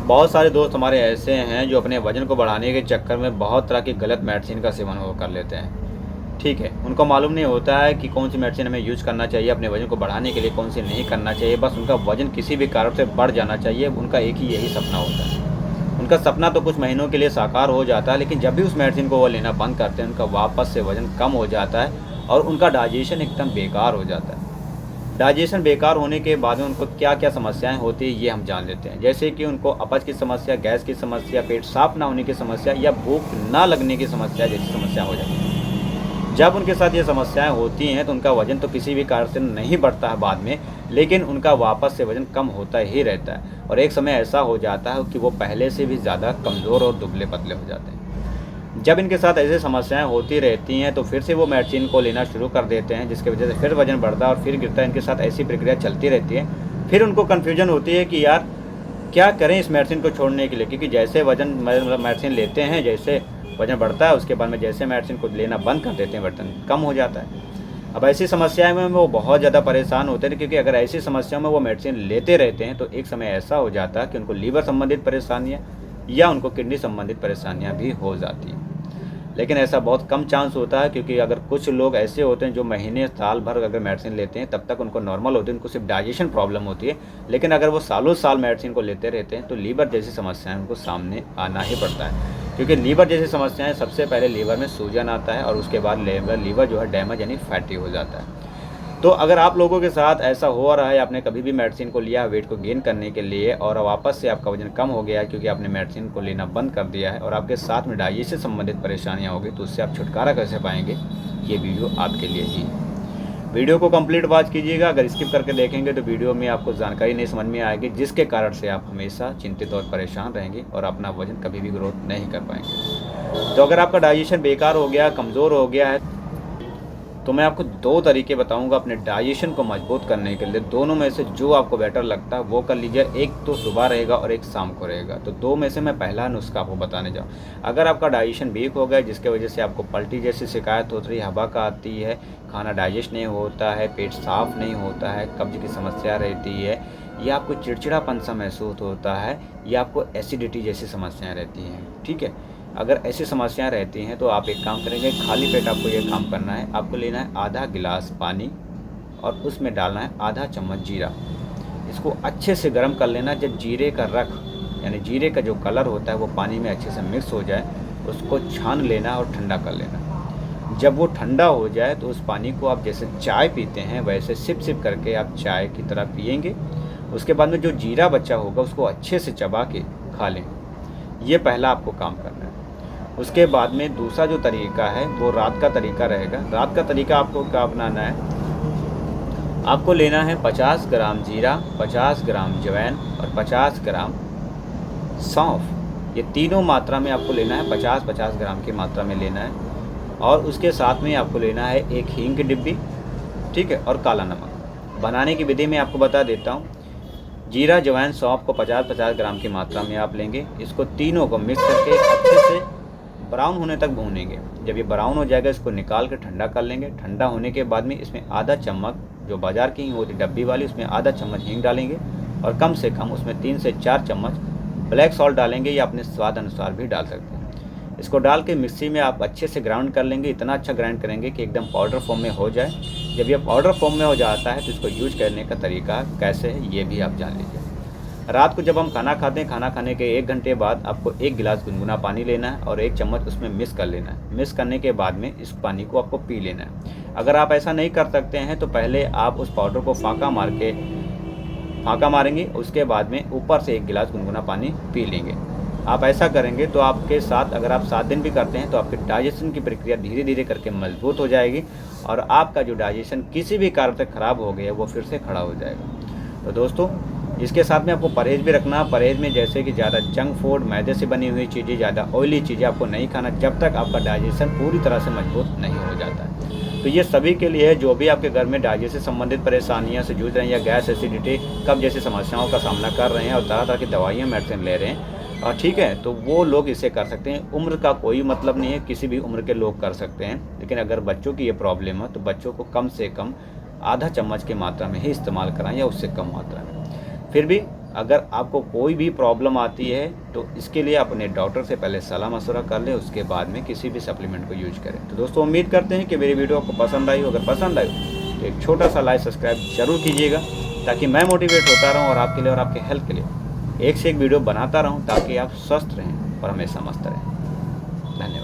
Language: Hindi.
बहुत सारे दोस्त हमारे ऐसे हैं जो अपने वज़न को बढ़ाने के चक्कर में बहुत तरह की गलत मेडिसिन का सेवन वो कर लेते हैं। ठीक है, उनको मालूम नहीं होता है कि कौन सी मेडिसिन हमें यूज़ करना चाहिए अपने वज़न को बढ़ाने के लिए, कौन सी नहीं करना चाहिए। बस उनका वज़न किसी भी कारण से बढ़ जाना चाहिए, उनका एक ही यही सपना होता है। उनका सपना तो कुछ महीनों के लिए साकार हो जाता है, लेकिन जब भी उस मेडिसिन को वो लेना बंद करते हैं, उनका वापस से वज़न कम हो जाता है और उनका डाइजेशन एकदम बेकार हो जाता है। डाइजेशन बेकार होने के बाद में उनको क्या क्या समस्याएं होती है ये हम जान लेते हैं। जैसे कि उनको अपच की समस्या, गैस की समस्या, पेट साफ ना होने की समस्या या भूख ना लगने की समस्या जैसी समस्या हो जाती है। जब उनके साथ ये समस्याएं होती हैं तो उनका वज़न तो किसी भी कारण से नहीं बढ़ता है बाद में, लेकिन उनका वापस से वज़न कम होता ही रहता है और एक समय ऐसा हो जाता है कि वो पहले से भी ज़्यादा कमज़ोर और दुबले पतले हो जाते हैं। जब इनके साथ ऐसी समस्याएं होती रहती हैं तो फिर से वो मेडिसिन को लेना शुरू कर देते हैं, जिसकी वजह से फिर वज़न बढ़ता है और फिर गिरता है। इनके साथ ऐसी प्रक्रिया चलती रहती है। फिर उनको कन्फ्यूजन होती है कि यार क्या करें इस मेडिसिन को छोड़ने के लिए, क्योंकि जैसे वज़न मेडिसिन लेते हैं, जैसे वज़न बढ़ता है उसके बाद में जैसे मेडिसिन को लेना बंद कर देते हैं वज़न कम हो जाता है। अब ऐसी समस्याएं में वो बहुत ज़्यादा परेशान होते हैं, क्योंकि अगर ऐसी समस्याओं में वो मेडिसिन लेते रहते हैं तो एक समय ऐसा हो जाता है कि उनको लीवर संबंधित परेशानियाँ या उनको किडनी संबंधित परेशानियाँ भी हो जाती हैं। लेकिन ऐसा बहुत कम चांस होता है, क्योंकि अगर कुछ लोग ऐसे होते हैं जो महीने साल भर अगर मेडिसिन लेते हैं तब तक उनको नॉर्मल होती है, उनको सिर्फ डाइजेशन प्रॉब्लम होती है। लेकिन अगर वो सालों साल मेडिसिन को लेते रहते हैं तो लीवर जैसी समस्याएं उनको सामने आना ही पड़ता है, क्योंकि लीवर जैसी समस्याएं सबसे पहले लीवर में सूजन आता है और उसके बाद लीवर जो है डैमेज यानी फैटी हो जाता है। तो अगर आप लोगों के साथ ऐसा हो रहा है, आपने कभी भी मेडिसिन को लिया वेट को गेन करने के लिए और वापस से आपका वजन कम हो गया है क्योंकि आपने मेडिसिन को लेना बंद कर दिया है और आपके साथ में डाइजेशन संबंधित परेशानियां होगी, तो उससे आप छुटकारा कैसे पाएंगे, ये वीडियो आपके लिए ही। वीडियो को कंप्लीट वॉच कीजिएगा। अगर स्किप करके देखेंगे तो वीडियो में आपको जानकारी नहीं समझ में आएगी, जिसके कारण से आप हमेशा चिंतित और परेशान रहेंगे और अपना वजन कभी भी ग्रोथ नहीं कर पाएंगे। तो अगर आपका डाइजेशन बेकार हो गया, कमज़ोर हो गया है, तो मैं आपको दो तरीके बताऊंगा अपने डाइजेशन को मजबूत करने के लिए। दोनों में से जो आपको बेटर लगता है वो कर लीजिए। एक तो सुबह रहेगा और एक शाम को रहेगा। तो दो में से मैं पहला नुस्खा आपको बताने जाऊँ। अगर आपका डाइजेशन वीक हो गया, जिसके वजह से आपको पल्टी जैसी शिकायत होती रही, हवा का आती है, खाना डाइजेस्ट नहीं होता है, पेट साफ नहीं होता है, कब्ज की समस्या रहती है, या आपको चिड़चिड़ापन सा महसूस होता है, या आपको एसिडिटी जैसी समस्याएँ रहती हैं, ठीक है, अगर ऐसी समस्याएं रहती हैं तो आप एक काम करेंगे, खाली पेट आपको ये काम करना है। आपको लेना है आधा गिलास पानी और उसमें डालना है आधा चम्मच जीरा। इसको अच्छे से गर्म कर लेना। जब जीरे का रख यानी जीरे का जो कलर होता है वो पानी में अच्छे से मिक्स हो जाए, उसको छान लेना और ठंडा कर लेना। जब वो ठंडा हो जाए तो उस पानी को आप जैसे चाय पीते हैं वैसे सिप सिप करके आप चाय की तरह पिएंगे। उसके बाद में जो जीरा बचा होगा उसको अच्छे से चबा के खा लें। ये पहला आपको काम करना है। उसके बाद में दूसरा जो तरीका है वो रात का तरीका रहेगा। रात का तरीका आपको क्या अपनाना है, आपको लेना है 50 ग्राम जीरा, 50 ग्राम जवैन और 50 ग्राम सौंफ। ये तीनों मात्रा में आपको लेना है, 50-50 ग्राम की मात्रा में लेना है। और उसके साथ में आपको लेना है एक हींग की डिब्बी, ठीक है, और काला नमक। बनाने की विधि मैं आपको बता देता हूँ। जीरा, जवैन, सौंफ को 50-50 ग्राम की मात्रा में आप लेंगे। इसको तीनों को मिक्स करके अच्छे से ब्राउन होने तक भूनेंगे। जब ये ब्राउन हो जाएगा इसको निकाल के ठंडा कर लेंगे। ठंडा होने के बाद में इसमें आधा चम्मच, जो बाज़ार की हींग होती डब्बी वाली, उसमें आधा चम्मच हींग डालेंगे और कम से कम उसमें 3 से 4 चम्मच ब्लैक सॉल्ट डालेंगे, या अपने स्वाद अनुसार भी डाल सकते हैं। इसको डाल के मिक्सी में आप अच्छे से ग्राउंड कर लेंगे। इतना अच्छा ग्राइंड करेंगे कि एकदम पाउडर फॉर्म में हो जाए। जब ये पाउडर फॉर्म में हो जाता है तो इसको यूज करने का तरीका कैसे है ये भी आप जान लीजिए। रात को जब हम खाना खाते हैं, खाना खाने के 1 घंटे बाद आपको 1 गिलास गुनगुना पानी लेना है और 1 चम्मच उसमें मिक्स कर लेना है। मिक्स करने के बाद में इस पानी को आपको पी लेना है। अगर आप ऐसा नहीं कर सकते हैं तो पहले आप उस पाउडर को फाँका मारेंगे, उसके बाद में ऊपर से 1 गिलास गुनगुना पानी पी लेंगे। आप ऐसा करेंगे तो आपके साथ, अगर आप 7 दिन भी करते हैं तो आपके डाइजेशन की प्रक्रिया धीरे धीरे करके मजबूत हो जाएगी और आपका जो डाइजेशन किसी भी कारण से ख़राब हो गया वो फिर से खड़ा हो जाएगा। तो दोस्तों, इसके साथ में आपको परहेज़ भी रखना। परहेज़ में जैसे कि ज़्यादा जंक फूड, मैदे से बनी हुई चीज़ें, ज़्यादा ऑयली चीज़ें आपको नहीं खाना जब तक आपका डाइजेशन पूरी तरह से मजबूत नहीं हो जाता है। तो ये सभी के लिए है जो भी आपके घर में डाइजेशन से संबंधित परेशानियां से जूझ रहे हैं, या गैस, एसिडिटी, कब्ज जैसी समस्याओं का सामना कर रहे हैं और तरह तरह की दवाइयाँ, मेडिसिन ले रहे हैं, और ठीक है, तो वो लोग इसे कर सकते हैं। उम्र का कोई मतलब नहीं है, किसी भी उम्र के लोग कर सकते हैं। लेकिन अगर बच्चों की ये प्रॉब्लम है तो बच्चों को कम से कम आधा चम्मच की मात्रा में ही इस्तेमाल कराएं या उससे कम मात्रा में। फिर भी अगर आपको कोई भी प्रॉब्लम आती है तो इसके लिए अपने डॉक्टर से पहले सलाह मशवरा कर लें, उसके बाद में किसी भी सप्लीमेंट को यूज करें। तो दोस्तों उम्मीद करते हैं कि मेरी वीडियो आपको पसंद आई हो। अगर पसंद आई तो एक छोटा सा लाइक सब्सक्राइब जरूर कीजिएगा, ताकि मैं मोटिवेट होता रहूं और आपके लिए और आपके हेल्थ के लिए एक से एक वीडियो बनाता रहूं, ताकि आप स्वस्थ रहें और हमेशा मस्त रहें। धन्यवाद।